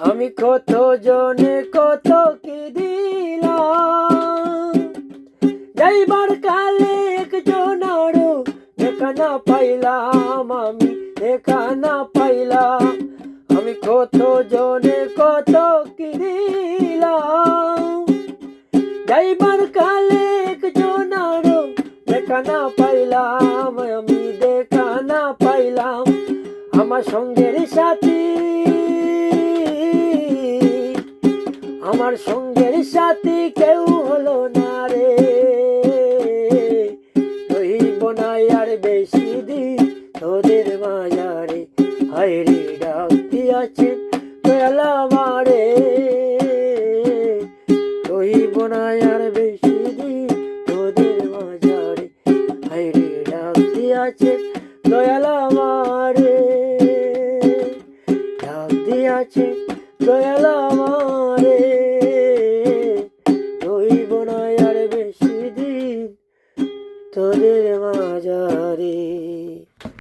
আমি কত জনে কত কি দিলাম, যাইবার কালে একজন আরো দেখা না পাইলাম, আমি দেখা না পাইলাম। আমি কত জনে কত কি দিলাম, যাইবার কালে একজন আরো দেখা না পাইলাম, আমি দেখা না পাইলাম। আমার সঙ্গের সাথী, আমার সঙ্গের সাথী কেউ হলো না রে, রইব না আর বেশি দিন তোদের মাঝারে। হায় রে ডাক দিয়াছেন দয়াল আমারে, রইব না আর বেশি দিন তোদের মাঝারে। হায় রে ডাক দিয়াছেন দয়াল আমারে, ডাক দিয়াছেন দয়াল আমারে, রইব না আর বেশি দিন তোদের মাঝারে।